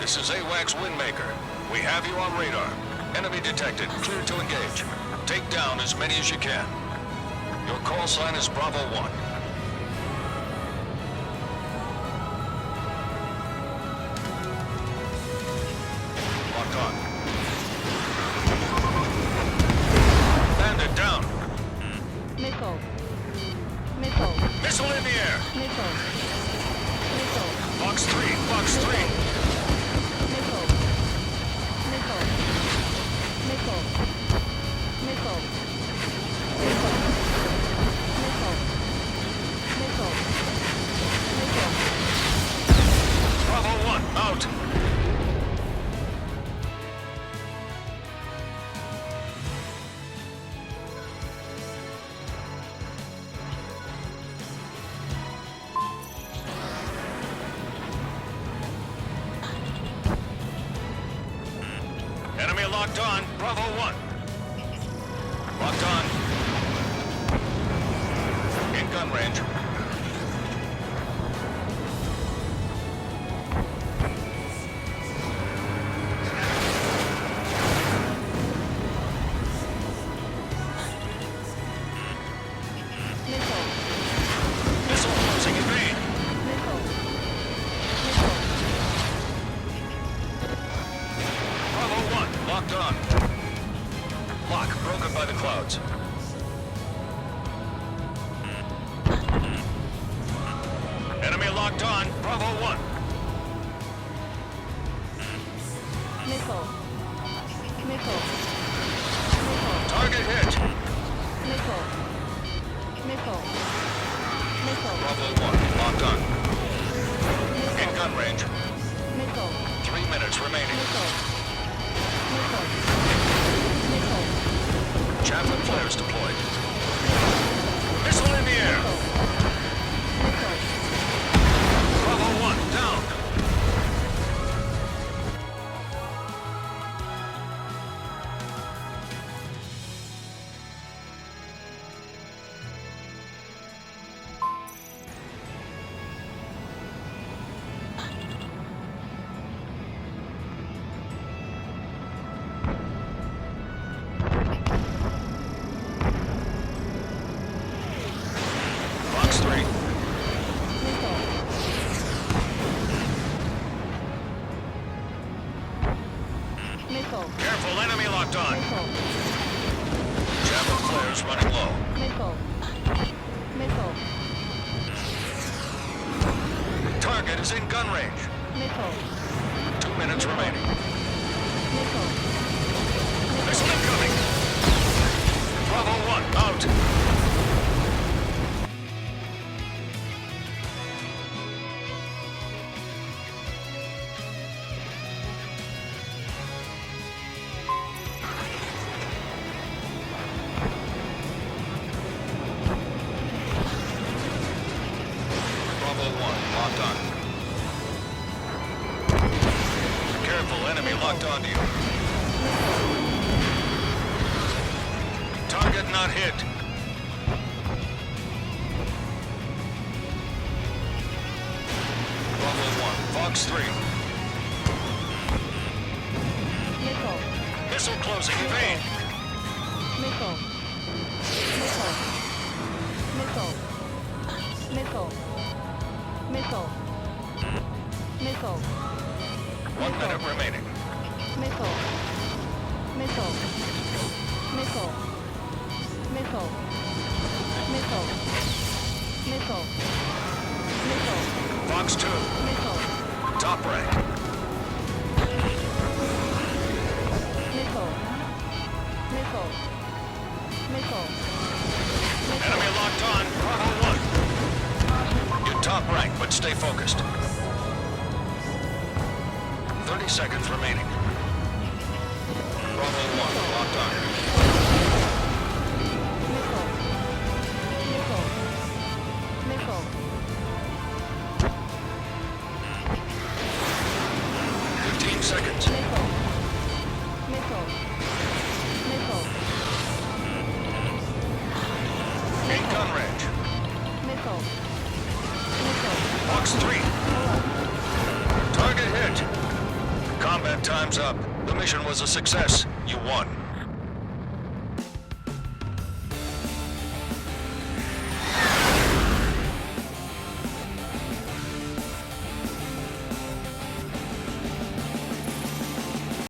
This is AWACS Windmaker. We have you on radar. Enemy detected. Clear to engage. Take down as many as you can. Your call sign is Bravo 1. Locked on. Bandit down. Missile. Missile. Missile in the air. Missile. Missile. Box 3. Box 3. Missile. Missile. Missile. Missile. Missile. Missile. Missile. Bravo 1 out. Enemy locked on. Bravo 1. Locked on. In gun range. Missile. Missile closing in vain. Missile. Missile. Bravo 1 locked on. Lock broken by the clouds. Enemy locked on. Bravo 1. Missile. Missile. Missile. Target hit. Missile. Missile. Missile. Bravo 1 locked on. In Missile. gun range. Missile. 3 minutes remaining. Missile. Missile. Missile. Chaplain flares deployed. Missile in the air. Missile. Bravo 1 down. Box 3. Missile. Missile. Careful, enemy locked on. Missile. Chaplain flares running low. Missile. Missile. Target is in gun range. Missile. 2 minutes remaining. Missile. Missile incoming. Bravo 1 out. Bravo 1 locked on. Careful, enemy locked onto you. Target not hit. Bravo 1, Fox 3. Missile. Missile closing in vain. Missile. Missile. Missile. Missile. Missile. Missile. 1 minute remaining. Missile. Missile. Missile. Missile. Missile. Missile. Missile. Fox 2, Missile. top rank. Missile. Missile. Missile. Enemy locked on. Bravo 1. You're top rank, but stay focused. 30 seconds remaining. Bravo 1 locked on. Missile. Missile. Missile. 15 seconds. Missile. Missile. Missile. In gun range. Missile. Missile. Box 3. Target hit. Time's up. The mission was a success. You won.